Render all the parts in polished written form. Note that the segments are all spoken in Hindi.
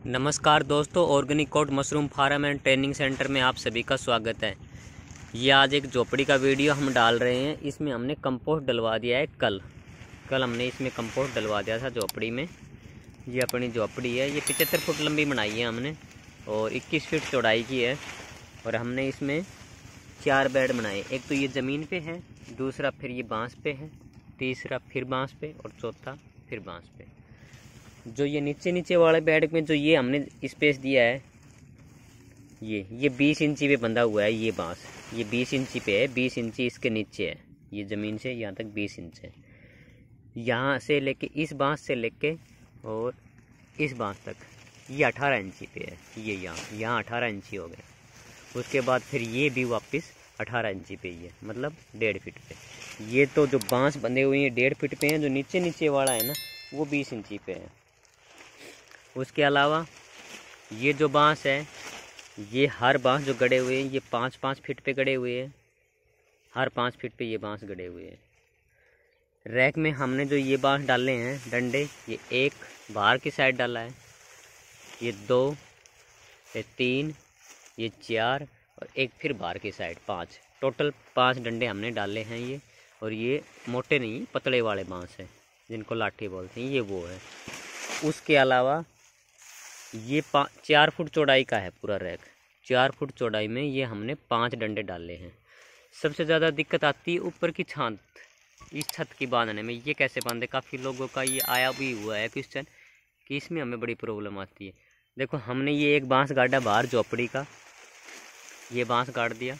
नमस्कार दोस्तों, ऑर्गेनिक कोट mushroom farm and training centre में आप सभी का स्वागत है। ये आज एक झोपड़ी का वीडियो हम डाल रहे हैं। इसमें हमने कंपोस्ट डलवा दिया है। कल हमने इसमें कंपोस्ट डलवा दिया था झोपड़ी में। ये अपनी झोपड़ी है। ये 75 फुट लंबी बनाई है हमने और 21 फीट चौड़ाई की है। और हमने इसमें 4 बेड बनाए। एक तो ये ज़मीन पे है, दूसरा फिर ये बांस पे है, तीसरा फिर बांस पे और चौथा फिर बांस पे। जो ये नीचे वाले बेड में जो ये हमने स्पेस दिया है, ये 20 इंची पे बंधा हुआ है। ये बांस ये 20 इंची पे है, 20 इंची इसके नीचे है। ये ज़मीन से यहाँ तक 20 इंच है। यहाँ से लेके इस बांस से लेके और इस बांस तक ये 18 इंची पे है। ये यहाँ 18 इंची हो गए। उसके बाद फिर ये भी वापस 18 इंची पे ही है, मतलब 1.5 फीट पे। ये तो जो बांस बंधे हुए हैं 1.5 फीट पे हैं। जो नीचे वाला है ना, वो 20 इंची पे है। उसके अलावा ये जो बांस है, ये हर बांस जो गड़े हुए हैं ये 5-5 फीट पे गड़े हुए हैं। हर 5 फीट पे ये बांस गड़े हुए हैं। रैक में हमने जो ये बांस डाले हैं डंडे, ये एक बाहर की साइड डाला है, ये 2, ये 3, ये 4 और एक फिर बाहर की साइड 5। टोटल 5 डंडे हमने डाले हैं ये। और ये मोटे नहीं, पतले वाले बांस हैं जिनको लाठी बोलते हैं, ये वो है। उसके अलावा ये 4 फुट चौड़ाई का है पूरा रैक। 4 फुट चौड़ाई में ये हमने 5 डंडे डाले हैं। सबसे ज़्यादा दिक्कत आती है ऊपर की छत, इस छत की बांधने में। ये कैसे बांधे, काफ़ी लोगों का ये आया भी हुआ है क्वेश्चन कि इसमें हमें बड़ी प्रॉब्लम आती है। देखो, हमने ये एक बांस गाड़ा बाहर झोपड़ी का, ये बांस गाड़ दिया।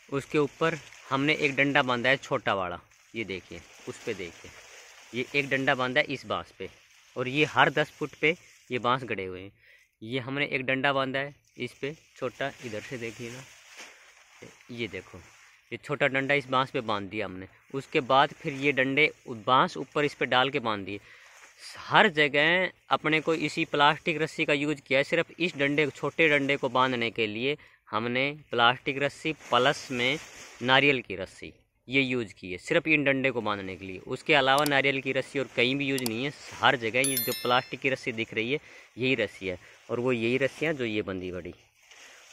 उसके ऊपर हमने एक डंडा बांधा है छोटा वाला, ये देखिए, उस पर देखिए, ये एक डंडा बांधा है इस बांस पे। और ये हर 10 फुट पे ये बांस गड़े हुए हैं। ये हमने एक डंडा बांधा है इस पे छोटा, इधर से देखिए ना, ये देखो, ये छोटा डंडा इस बांस पे बांध दिया हमने। उसके बाद फिर ये डंडे बांस ऊपर इस पे डाल के बांध दिए। हर जगह अपने को इसी प्लास्टिक रस्सी का यूज किया है। सिर्फ इस डंडे, छोटे डंडे को बांधने के लिए हमने प्लास्टिक रस्सी प्लस में नारियल की रस्सी ये यूज़ की है, सिर्फ इन डंडे को बांधने के लिए। उसके अलावा नारियल की रस्सी और कहीं भी यूज़ नहीं है। हर जगह ये जो प्लास्टिक की रस्सी दिख रही है यही रस्सी है, और वो यही रस्सियाँ जो ये बंधी बड़ी।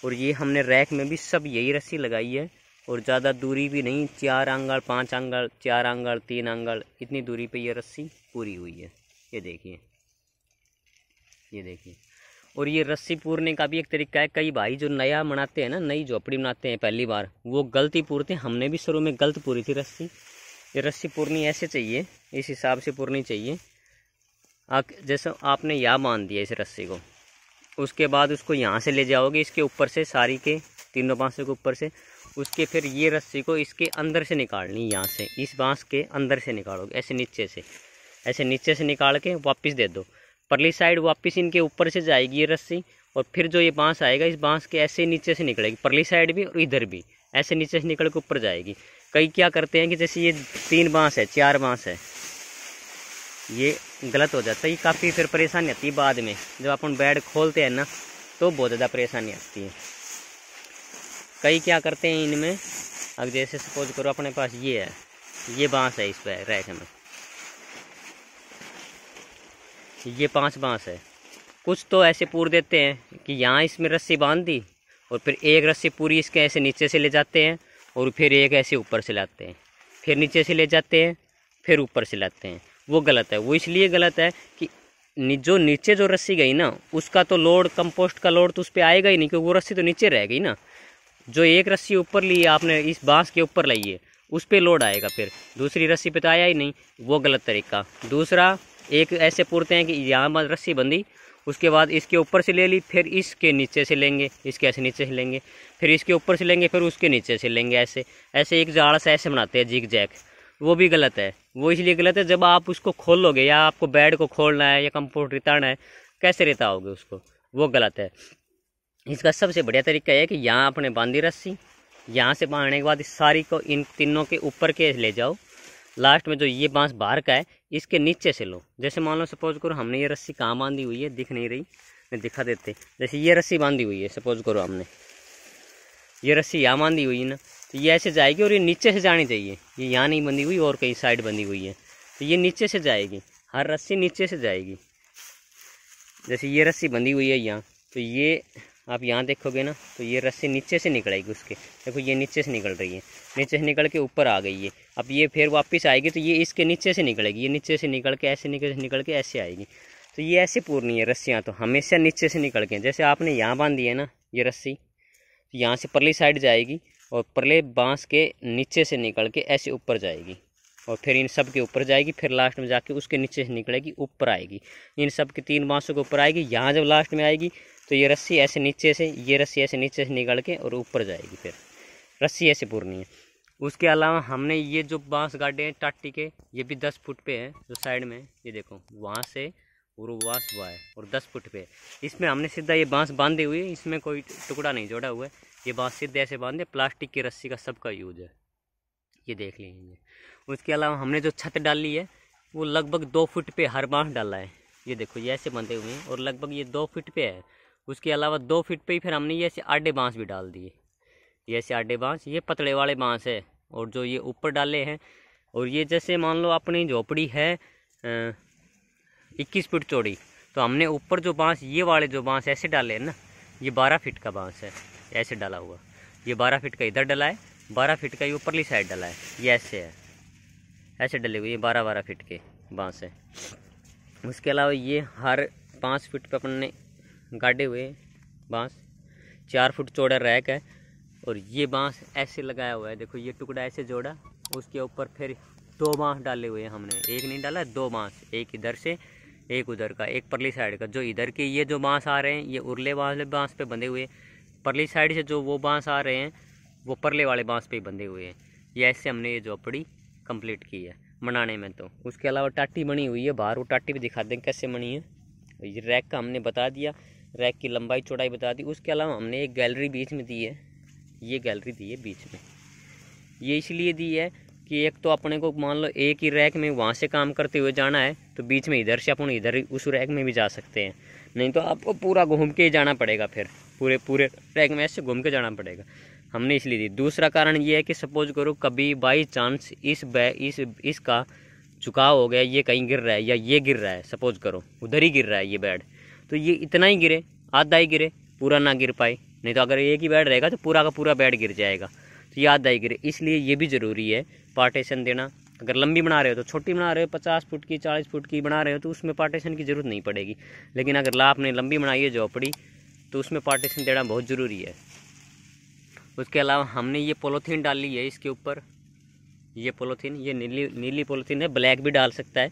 और ये हमने रैक में भी सब यही रस्सी लगाई है। और ज़्यादा दूरी भी नहीं, 4 आंगल, 5 आंगल, 4 आंगल, 3 आंगल, इतनी दूरी पे ये रस्सी पूरी हुई है। ये देखिए, ये देखिए। और ये रस्सी पूरने का भी एक तरीका है। कई भाई जो नया बनाते हैं ना, नई झोपड़ी बनाते हैं पहली बार, वो गलती पूरते हैं। हमने भी शुरू में गलत पूरी थी रस्सी। ये रस्सी पूरनी ऐसे चाहिए, इस हिसाब से पूरनी चाहिए। जैसे आपने यहाँ बांध दिया इस रस्सी को, उसके बाद उसको यहाँ से ले जाओगे इसके ऊपर से, सारी के तीनों बांसों के ऊपर से। उसके फिर ये रस्सी को इसके अंदर से निकालनी, यहाँ से इस बांस के अंदर से निकालोगे, ऐसे नीचे से निकाल के वापस दे दो। परली साइड वापस इनके ऊपर से जाएगी ये रस्सी। और फिर जो ये बांस आएगा, इस बांस के ऐसे नीचे से निकलेगी, परली साइड भी और इधर भी ऐसे नीचे से निकल के ऊपर जाएगी। कई क्या करते हैं कि जैसे ये 3 बांस है, 4 बांस है, ये गलत हो जाता है। ये काफ़ी फिर परेशानी आती है बाद में, जब अपन बेड खोलते हैं ना, तो बहुत ज़्यादा परेशानी आती है। कई क्या करते हैं इनमें, अब जैसे सपोज करो अपने पास ये है, ये बांस है इस पर रैक में, ये 5 बांस है। कुछ तो ऐसे पूर देते हैं कि यहाँ इसमें रस्सी बांध दी और फिर एक रस्सी पूरी इसके ऐसे नीचे से ले जाते हैं और फिर एक ऐसे ऊपर से लाते हैं, फिर नीचे से ले जाते हैं, फिर ऊपर से लाते हैं। वो गलत है। वो इसलिए गलत है कि जो नीचे जो रस्सी गई ना, उसका तो लोड, कंपोस्ट का लोड तो उस पर आएगा ही नहीं, क्योंकि वो रस्सी तो नीचे रह गई ना। जो एक रस्सी ऊपर ली है आपने, इस बांस के ऊपर लाई है, उस पर लोड आएगा, फिर दूसरी रस्सी पे तो आया ही नहीं। वो गलत तरीका। दूसरा, एक ऐसे पूरते हैं कि यहाँ रस्सी बंधी, उसके बाद इसके ऊपर से ले ली, फिर इसके नीचे से लेंगे, इसके ऐसे नीचे से लेंगे, फिर इसके ऊपर से लेंगे, फिर उसके नीचे से लेंगे, ऐसे एक जाड़ से ऐसे बनाते हैं जिग जैक। वो भी गलत है। वो इसलिए गलत है, जब आप उसको खोलोगे या आपको बेड को खोलना है या कंपोस्ट रिताना है, कैसे रिताओगे उसको, वो गलत है। इसका सबसे बढ़िया तरीका है कि यहाँ आपने बांधी रस्सी, यहाँ से बांधने के बाद इस सारी को इन तीनों के ऊपर के ले जाओ। लास्ट में जो ये बांस बाहर का है, इसके नीचे से लो। जैसे मान लो सपोज करो हमने ये रस्सी कहाँ बांधी हुई है, दिख नहीं रही, मैं दिखा देते। जैसे ये रस्सी बांधी हुई है, सपोज करो हमने ये रस्सी यहाँ बांधी हुई है ना, तो ये ऐसे जाएगी और ये नीचे से जानी चाहिए। ये यहाँ नहीं बंधी हुई और कहीं साइड बंधी हुई है, तो ये नीचे से जाएगी, हर रस्सी नीचे से जाएगी। जैसे ये रस्सी बंधी हुई है यहाँ, तो ये आप यहाँ देखोगे ना, तो ये रस्सी नीचे से निकलेगी उसके। देखो ये नीचे से निकल रही है, नीचे से निकल के ऊपर आ गई है। अब ये फिर वापस आएगी तो ये इसके नीचे से निकलेगी, ये नीचे से निकल के ऐसे निकल के ऐसे आएगी। तो ये ऐसे पूरनी है रस्सियाँ, तो हमेशा नीचे से निकल के, जैसे आपने यहाँ बांधी है ना ये रस्सी, यहाँ से परली साइड जाएगी और परले बांस के नीचे से निकल के ऐसे ऊपर जाएगी और फिर इन सब के ऊपर जाएगी, फिर लास्ट में जाके उसके नीचे से निकलेगी ऊपर आएगी। इन सब के 3 बांसों के ऊपर आएगी। यहाँ जब लास्ट में आएगी तो ये रस्सी ऐसे नीचे से, ये रस्सी ऐसे नीचे से निकल के और ऊपर जाएगी, फिर रस्सी ऐसे पूरनी है। उसके अलावा हमने ये जो बांस गाड़े हैं टाटी के, ये भी 10 फुट पे है। जो साइड में ये देखो वहाँ से और वो बांस हुआ है और 10 फुट पे है। इसमें हमने सीधा ये बांस बांधे हुए, इसमें कोई टुकड़ा नहीं जोड़ा हुआ है। ये बांस सीधे ऐसे बांधे, प्लास्टिक की रस्सी का सबका यूज है, ये देख लीजिए। उसके अलावा हमने जो छत डाली है वो लगभग 2 फुट पे हर बांस डाला है। ये देखो ये ऐसे बंधे हुए हैं और लगभग ये 2 फुट पे है। उसके अलावा 2 फुट पे ही फिर हमने ये ऐसे आडे बांस भी डाल दिए, ये ऐसे आडे बांस, ये पतले वाले बांस है। और जो ये ऊपर डाले हैं, और ये जैसे मान लो अपनी झोपड़ी है 21 फुट चौड़ी, तो हमने ऊपर जो बांस, ये वाले जो बांस ऐसे डाले हैं ना, ये 12 फीट का बांस है, ऐसे डाला हुआ। ये 12 फीट का इधर डला है, 12 फीट का ये ऊपरली साइड डला है, ये ऐसे है, ऐसे डले हुए, ये 12-12 फीट के बांस है। उसके अलावा ये हर 5 फीट पे अपन ने गाड़े हुए बांस, 4 फुट चौड़ा रैक है और ये बांस ऐसे लगाया हुआ है। देखो ये टुकड़ा ऐसे जोड़ा, उसके ऊपर फिर 2 बांस डाले हुए हैं हमने, एक नहीं डाला, 2 बांस, एक इधर से एक उधर का, एक परली साइड का। जो इधर के ये जो बांस आ रहे हैं ये उरले वाले बांस पे बंधे हुए, परली साइड से जो वो बांस आ रहे हैं वो परले वाले बांस पे बंधे हुए हैं। ये ऐसे हमने ये झोपड़ी कंप्लीट की है बनाने में। तो उसके अलावा टाटी बनी हुई है बाहर, वो टाटी भी दिखा दें कैसे बनी है। ये रैक का हमने बता दिया, रैक की लंबाई चौड़ाई बता दी। उसके अलावा हमने एक गैलरी बीच में दी है, ये गैलरी दी है बीच में। ये इसलिए दी है कि एक तो अपने को मान लो एक ही रैक में वहाँ से काम करते हुए जाना है, तो बीच में इधर से अपन इधर उस रैक में भी जा सकते हैं, नहीं तो आपको पूरा घूम के ही जाना पड़ेगा, फिर पूरे रैक में ऐसे घूम के जाना पड़ेगा। हमने इसलिए दी। दूसरा कारण ये है कि सपोज करो कभी बाई चांस इसका झुकाव हो गया, ये कहीं गिर रहा है या ये गिर रहा है, सपोज करो उधर ही गिर रहा है ये बेड, तो ये इतना ही गिरे, आधा ही गिरे, पूरा ना गिर पाए। नहीं तो अगर एक ही बेड रहेगा तो पूरा का पूरा बेड गिर जाएगा, तो ये आधा ही गिरे। इसलिए ये भी ज़रूरी है पार्टीशन देना। अगर लंबी बना रहे हो तो छोटी बना रहे हो, 50 फुट की 40 फुट की बना रहे हो तो उसमें पार्टीशन की ज़रूरत नहीं पड़ेगी। लेकिन अगर आपने लंबी बनाई है झोपड़ी तो उसमें पार्टीशन देना बहुत ज़रूरी है। उसके अलावा हमने ये पॉलीथीन डाली है इसके ऊपर, ये पॉलीथीन, ये नीली पॉलीथीन है, ब्लैक भी डाल सकता है।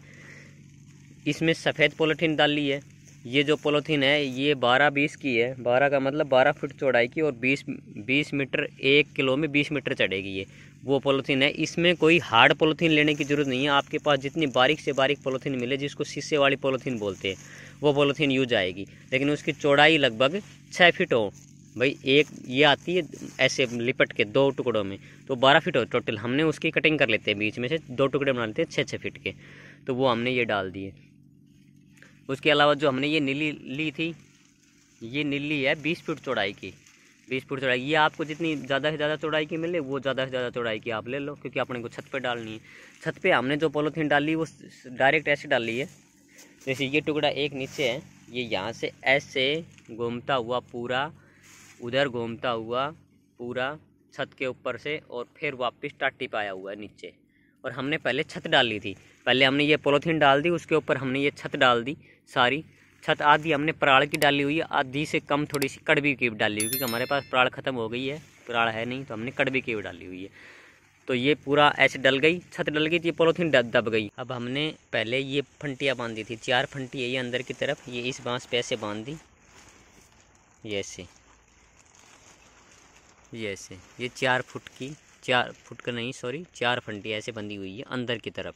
इसमें सफ़ेद पॉलीथीन डाली है। ये जो पॉलीथीन है ये 12-20 की है, 12 का मतलब 12 फुट चौड़ाई की, और 20 मीटर, 1 किलो में 20 मीटर चढ़ेगी ये, वो पॉलीथीन है। इसमें कोई हार्ड पॉलीथीन लेने की ज़रूरत नहीं है, आपके पास जितनी बारीक से बारीक पॉलीथीन मिले, जिसको शीशे वाली पॉलीथीन बोलते हैं, वो पॉलीथीन यूज आएगी। लेकिन उसकी चौड़ाई लगभग 6 फीट हो भाई। एक ये आती है ऐसे लिपट के 2 टुकड़ों में, तो 12 फीट हो टोटल। हमने उसकी कटिंग कर लेते हैं, बीच में से 2 टुकड़े बना लेते हैं 6-6 फीट के, तो वो हमने ये डाल दिए। उसके अलावा जो हमने ये नीली ली थी, ये नीली है 20 फुट चौड़ाई की, 20 फुट चौड़ाई। ये आपको जितनी ज़्यादा से ज़्यादा चौड़ाई की मिले वो ज़्यादा से ज़्यादा चौड़ाई की आप ले लो, क्योंकि अपने को छत पे डालनी है। छत पे हमने जो पॉलीथीन डाली वो डायरेक्ट ऐसे डाली है, जैसे ये टुकड़ा एक नीचे है, ये यहाँ से ऐसे घूमता हुआ पूरा उधर घूमता हुआ पूरा छत के ऊपर से, और फिर वापस टाटी पाया हुआ है नीचे। और हमने पहले छत डाली थी, पहले हमने ये पॉलीथीन डाल दी, उसके ऊपर हमने ये छत डाल दी सारी। छत आधी हमने पराड़ की डाली हुई है, आधी से कम थोड़ी सी कड़वी की डाली हुई, क्योंकि हमारे पास पराड़ ख़त्म हो गई है, पराड़ है नहीं, तो हमने कड़वी की डाली हुई है। तो ये पूरा ऐसे डल गई, छत डल गई, तो ये पॉलीथीन दब गई। अब हमने पहले ये फंटियाँ बांधी थी, 4 फंटी है ये अंदर की तरफ, ये इस बांस पे ऐसे बांध दी, ये ऐसे, ये ऐसे, ये 4 फुट की, 4 फुट का नहीं सॉरी 4 फंटी ऐसे बंधी हुई है अंदर की तरफ।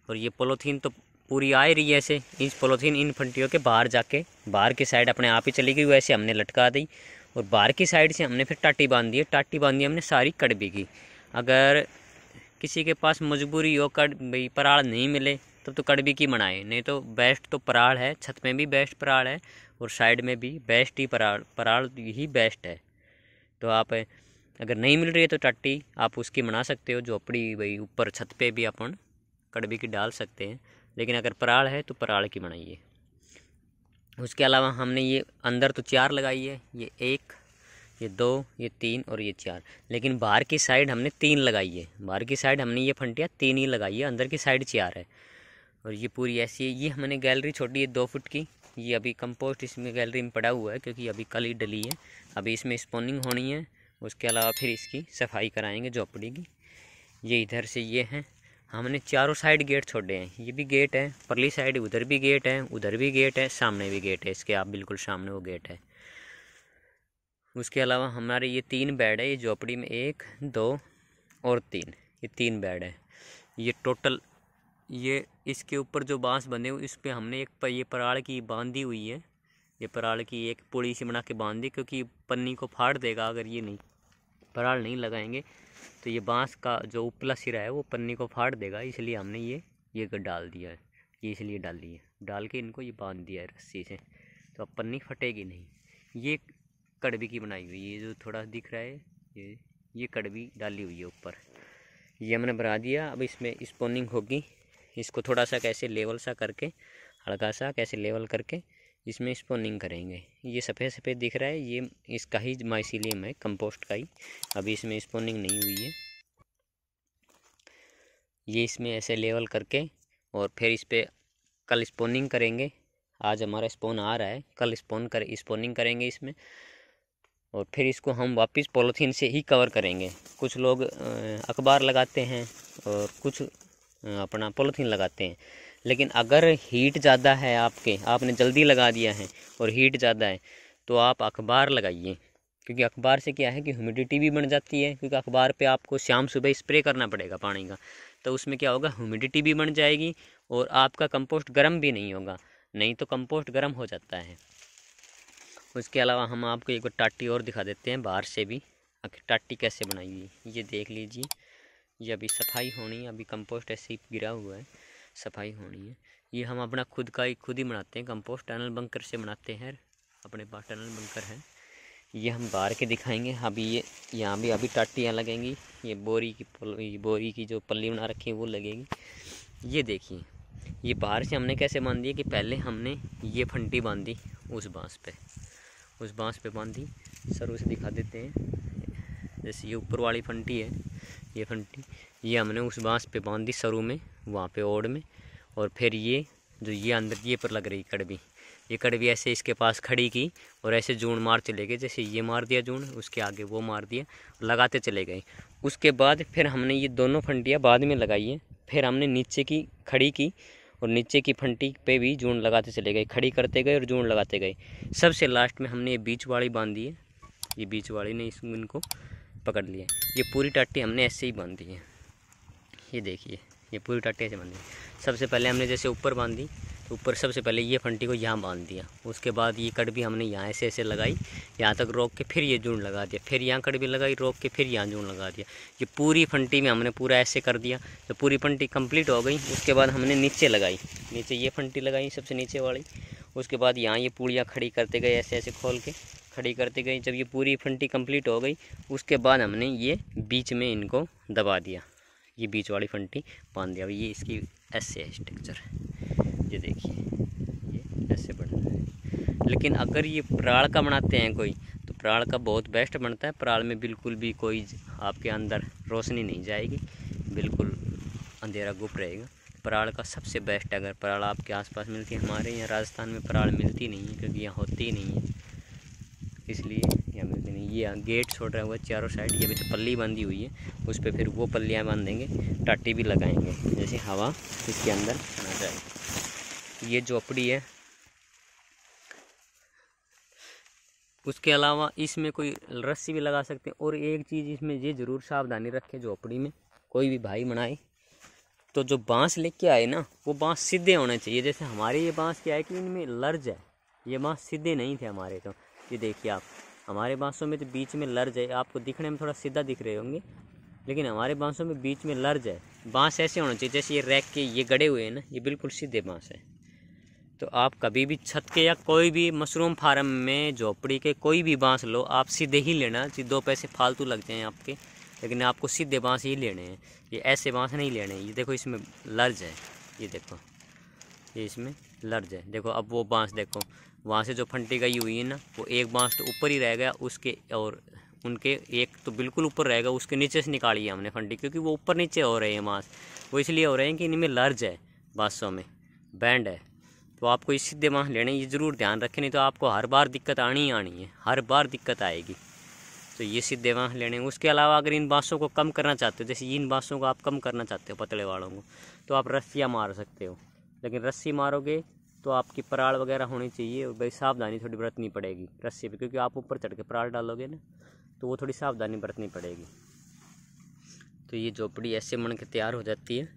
और ये पॉलीथीन तो पूरी आ ही रही है ऐसे, इस पॉलीथीन इन फंटियों के बाहर जाके बाहर की साइड अपने आप ही चली गई, वैसे हमने लटका दी। और बाहर की साइड से हमने फिर टाटी बांध दी है, टाटी बांधी हमने सारी कड़बी की। अगर किसी के पास मजबूरी हो भाई पराड़ नहीं मिले तब तो कड़बी की बनाए, नहीं तो बेस्ट तो पराड़ है, छत में भी बेस्ट पराड़ है और साइड में भी बेस्ट ही पराड़ ही बेस्ट है। तो आप अगर नहीं मिल रही है तो टाटी आप उसकी बना सकते हो, झोपड़ी भाई ऊपर छत पे भी अपन कड़बी की डाल सकते हैं, लेकिन अगर पराड़ है तो पराड़ की बनाइए। उसके अलावा हमने ये अंदर तो 4 लगाई है, ये 1, ये 2, ये 3 और ये 4, लेकिन बाहर की साइड हमने 3 लगाई है। बाहर की साइड हमने ये फंटियाँ 3 ही लगाई है, अंदर की साइड 4 है। और ये पूरी ऐसी है। ये हमने गैलरी छोड़ी है 2 फुट की। ये अभी कंपोस्ट इसमें गैलरी में पड़ा हुआ है क्योंकि अभी कल ही डली है। अभी इसमें स्पॉनिंग होनी है, उसके अलावा फिर इसकी सफाई कराएंगे झोपड़ी की। ये इधर से ये हैं, हमने चारों साइड गेट छोड़े हैं। ये भी गेट है, परली साइड उधर भी गेट है, उधर भी गेट है, सामने भी गेट है, इसके आप बिल्कुल सामने वो गेट है। उसके अलावा हमारे ये 3 बेड है, ये झोपड़ी में 1, 2 और 3, ये 3 बेड है। ये टोटल ये इसके ऊपर जो बांस बंधे हुए इस पर हमने एक ये पराड़ की बांधी हुई है। ये पराड़ की एक पुड़ी सी बना के बांध दी, क्योंकि पन्नी को फाड़ देगा अगर ये नहीं पराड़ नहीं लगाएंगे तो ये बांस का जो उपला सिरा है वो पन्नी को फाड़ देगा। इसलिए हमने ये डाल दिया है, ये इसलिए डाली है, डाल के इनको ये बांध दिया है रस्सी से, तो अब पन्नी फटेगी नहीं। ये कड़वी की बनाई हुई, ये जो थोड़ा दिख रहा है ये कड़वी डाली हुई है ऊपर, ये हमने बना दिया। अब इसमें स्पॉनिंग होगी, इसको थोड़ा सा कैसे लेवल सा करके, हल्का सा कैसे लेवल करके इसमें स्पॉनिंग करेंगे। ये सफ़ेद सफ़ेद दिख रहा है, ये इसका ही माइसीलियम है, कंपोस्ट का ही। अभी इसमें स्पॉनिंग नहीं हुई है। ये इसमें ऐसे लेवल करके और फिर इस पर कल स्पॉनिंग करेंगे। आज हमारा स्पॉन आ रहा है, कल स्पॉनिंग करेंगे इसमें, और फिर इसको हम वापस पॉलीथीन से ही कवर करेंगे। कुछ लोग अखबार लगाते हैं और कुछ अपना पॉलीथीन लगाते हैं, लेकिन अगर हीट ज़्यादा है आपने जल्दी लगा दिया है और हीट ज़्यादा है तो आप अखबार लगाइए, क्योंकि अखबार से क्या है कि ह्यूमिडिटी भी बन जाती है। क्योंकि अखबार पे आपको शाम सुबह स्प्रे करना पड़ेगा पानी का, तो उसमें क्या होगा, ह्यूमिडिटी भी बन जाएगी और आपका कंपोस्ट गर्म भी नहीं होगा, नहीं तो कंपोस्ट गर्म हो जाता है। उसके अलावा हम आपको एक बार टाटी और दिखा देते हैं बाहर से भी, आखिर टाटी कैसे बनाई हुई, ये देख लीजिए। ये अभी सफाई होनी है, अभी कंपोस्ट ऐसे ही गिरा हुआ है, सफाई होनी है। ये हम अपना खुद ही बनाते हैं कंपोस्ट, टनल बंकर से बनाते हैं, अपने पास टनल बंकर है। ये हम बाहर के दिखाएंगे। अभी ये यहाँ भी अभी टाटियाँ लगेंगी, ये बोरी की जो पल्ली बना रखी है वो लगेगी। ये देखिए, ये बाहर से हमने कैसे बांधी है कि पहले हमने ये फंटी बांधी उस बांस पे बांधी। सर उसे दिखा देते हैं, जैसे ये ऊपर वाली फंटी है, ये फंटी ये हमने उस बांस पे बांधी सरू में, वहाँ पे ओड़ में। और फिर ये जो ये अंदर ये पर लग रही कड़वी, ये कड़वी ऐसे इसके पास खड़ी की और ऐसे जून मार चले गए, जैसे ये मार दिया जून, उसके आगे वो मार दिया, लगाते चले गए। उसके बाद फिर हमने ये दोनों फंटियाँ बाद में लगाई है, फिर हमने नीचे की खड़ी की और नीचे की फंटी पे भी जून लगाते चले गए, खड़ी करते गए और जून लगाते गए। सबसे लास्ट में हमने ये बीच वाली बांधी है, ये बीच वाली ने इनको पकड़ लिया। ये पूरी टाटी हमने ऐसे ही बांधी है, ये देखिए, ये पूरी टाटी ऐसे बांधी है। सबसे पहले हमने जैसे ऊपर बांधी, तो ऊपर सबसे पहले ये फंटी को यहाँ बांध दिया, उसके बाद ये कड़वी हमने यहाँ ऐसे लगाई, यहाँ तक रोक के फिर ये जून लगा दिया, फिर यहाँ कड़वी लगाई रोक के फिर यहाँ जून लगा दिया। ये पूरी फंटी में हमने पूरा ऐसे कर दिया। तो पूरी फंटी कंप्लीट हो गई, उसके बाद हमने नीचे लगाई, नीचे ये फंटी लगाई सबसे नीचे वाली। उसके बाद यहाँ ये पूड़ियाँ खड़ी करते गए, ऐसे ऐसे खोल के खड़ी करते गए। जब ये पूरी फंटी कंप्लीट हो गई, उसके बाद हमने ये बीच में इनको दबा दिया, ये बीच वाली फंटी बांध दिया। ये इसकी ऐसे है स्ट्रक्चर, ये देखिए, ये ऐसे बन रहा है। लेकिन अगर ये पराल का बनाते हैं कोई, तो पराल का बहुत बेस्ट बनता है। पराल में बिल्कुल भी कोई आपके अंदर रोशनी नहीं जाएगी, बिल्कुल अंधेरा गुप रहेगा। पराल का सबसे बेस्ट है। अगर पराल आपके आसपास मिलती है, हमारे यहाँ राजस्थान में पराल मिलती नहीं है, क्योंकि यहाँ होती ही नहीं है, इसलिए यहाँ मिलती नहीं। ये गेट छोड़ रहा हुआ चारों साइड, ये अभी तो पल्ली बंधी हुई है, उस पर फिर वो पल्लियाँ बांध देंगे, टाटी भी लगाएंगे, जैसे हवा इसके अंदर ना जाए। ये झोपड़ी है। उसके अलावा इसमें कोई रस्सी भी लगा सकते हैं। और एक चीज़ इसमें ये ज़रूर सावधानी रखें, झोपड़ी में कोई भी भाई बनाए तो जो बांस लेके आए ना, वो बांस सीधे होने चाहिए। जैसे हमारे ये बांस क्या है कि इनमें लर्ज है, ये बांस सीधे नहीं थे हमारे। तो ये देखिए आप, हमारे बांसों में तो बीच में लर्ज है, आपको दिखने में थोड़ा सीधा दिख रहे होंगे, लेकिन हमारे बांसों में बीच में लर्ज है। बांस ऐसे होना चाहिए जैसे ये रैक के ये गड़े हुए हैं ना, ये बिल्कुल सीधे बांस है। तो आप कभी भी छत के या कोई भी मशरूम फार्म में झोपड़ी के कोई भी बांस लो, आप सीधे ही लेना, 2 पैसे फालतू लग जाएँ आपके, लेकिन आपको सीधे बांस ही लेने हैं। ये ऐसे बांस नहीं लेने। ये देखो इसमें लर्ज है, ये देखो, ये इसमें लर्ज है। देखो अब वो बांस देखो, वहाँ से जो फंटी गई हुई है ना, वो एक बांस तो ऊपर ही रह गया उसके, और उनके एक तो बिल्कुल ऊपर रहेगा, उसके नीचे से निकाली है हमने फंटी, क्योंकि वो ऊपर नीचे हो रहे हैं बांस। वो इसलिए हो रहे हैं कि इनमें लर्ज है, बांसों में बैंड है। तो आपको इस सीधे बांस लेने ये ज़रूर ध्यान रखें, नहीं तो आपको हर बार दिक्कत आनी ही आनी है, हर बार दिक्कत आएगी। तो ये सीधे बांस लेने। उसके अलावा अगर इन बांसों को कम करना चाहते हो, जैसे इन बांसों को आप कम करना चाहते हो पतले वालों को, तो आप रस्सियाँ मार सकते हो। लेकिन रस्सी मारोगे तो आपकी पराल वगैरह होनी चाहिए, और भाई सावधानी थोड़ी बरतनी पड़ेगी रस्सी पे, क्योंकि आप ऊपर चढ़ के पराल डालोगे ना, तो वो थोड़ी सावधानी बरतनी पड़ेगी। तो ये झोपड़ी ऐसे बन के तैयार हो जाती है।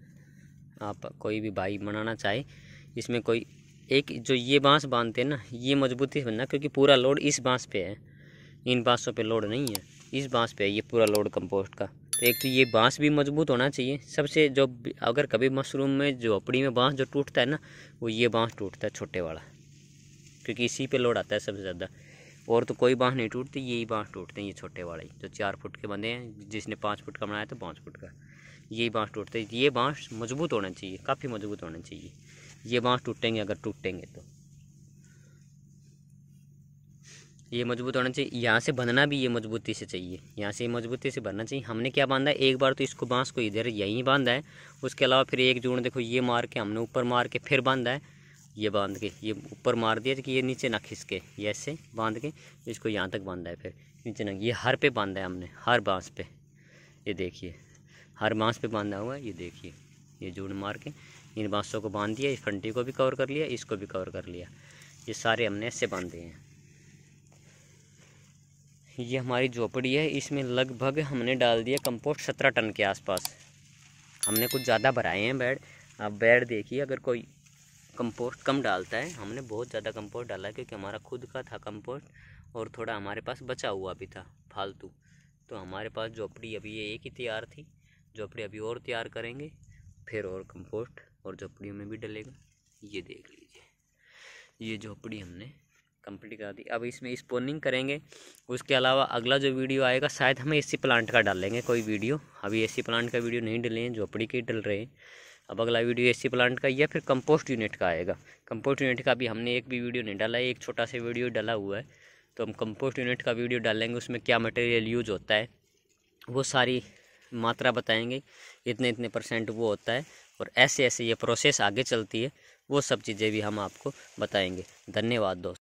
आप कोई भी भाई बनाना चाहे, इसमें कोई एक जो ये बांस बांधते हैं ना, ये मजबूती से बनना, क्योंकि पूरा लोड इस बांस पे है, इन बांसों पे लोड नहीं है, इस बांस पे है ये पूरा लोड कंपोस्ट का। तो एक तो ये बांस भी मजबूत होना चाहिए सबसे। जो अगर कभी मशरूम में झोपड़ी में बांस जो टूटता है ना, वो ये बांस टूटता है छोटे वाला, क्योंकि इसी पे लोड आता है सबसे ज़्यादा। और तो कोई बांस नहीं टूटती, यही बांस टूटते हैं, ये छोटे वाले जो 4 फुट के बंधे हैं। जिसने 5 फुट का बनाया तो 5 फुट का, यही बांस टूटते हैं। ये बांस मजबूत होना चाहिए, काफ़ी मजबूत होना चाहिए। ये बांस टूटेंगे अगर टूटेंगे तो, ये मजबूत होना चाहिए। यहाँ से बंधना भी ये मजबूती से चाहिए, यहाँ से मजबूती से भरना चाहिए। हमने क्या बांधा है, एक बार तो इसको बांस को इधर यहीं बांधा है, उसके अलावा फिर एक जोड़ देखो ये मार के हमने ऊपर मार के फिर बांधा है। ये बांध के ये ऊपर मार दिया कि ये नीचे ना खिसके, ये ऐसे बांध के इसको यहाँ तक बांधा है, फिर नीचे ना। ये हर पे बांधा है हमने, हर बांस पे, ये देखिए हर बांस पे बांधा हुआ है। ये देखिए ये जोड़ मार के इन बांसों को बांध दिया, इस फंटी को भी कवर कर लिया, इसको भी कवर कर लिया। ये सारे हमने ऐसे बांधे हैं। ये हमारी झोपड़ी है, इसमें लगभग हमने डाल दिया कंपोस्ट 17 टन के आसपास। हमने कुछ ज़्यादा भराए हैं बेड। अब बेड देखिए, अगर कोई कंपोस्ट कम डालता है, हमने बहुत ज़्यादा कंपोस्ट डाला है, क्योंकि हमारा खुद का था कंपोस्ट और थोड़ा हमारे पास बचा हुआ भी था फालतू। तो हमारे पास झोपड़ी अभी ये एक ही तैयार थी, झोपड़ी अभी और तैयार करेंगे, फिर और कंपोस्ट और झोपड़ियों में भी डलेगा। ये देख लीजिए, ये झोपड़ी हमने कंप्लीट कर दी। अब इसमें स्पोनिंग करेंगे। उसके अलावा अगला जो वीडियो आएगा, शायद हम एसी प्लांट का डालेंगे कोई वीडियो। अभी एसी प्लांट का वीडियो नहीं डले हैं, झोपड़ी के डल रहे हैं। अब अगला वीडियो एसी प्लांट का या फिर कंपोस्ट यूनिट का आएगा। कंपोस्ट यूनिट का भी हमने एक भी वीडियो नहीं डाला है, एक छोटा सा वीडियो डाला हुआ है। तो हम कंपोस्ट यूनिट का वीडियो डालेंगे, उसमें क्या मटेरियल यूज होता है वो सारी मात्रा बताएंगे, इतने इतने % वो होता है, और ऐसे ऐसे ये प्रोसेस आगे चलती है, वो सब चीज़ें भी हम आपको बताएंगे। धन्यवाद दोस्तों।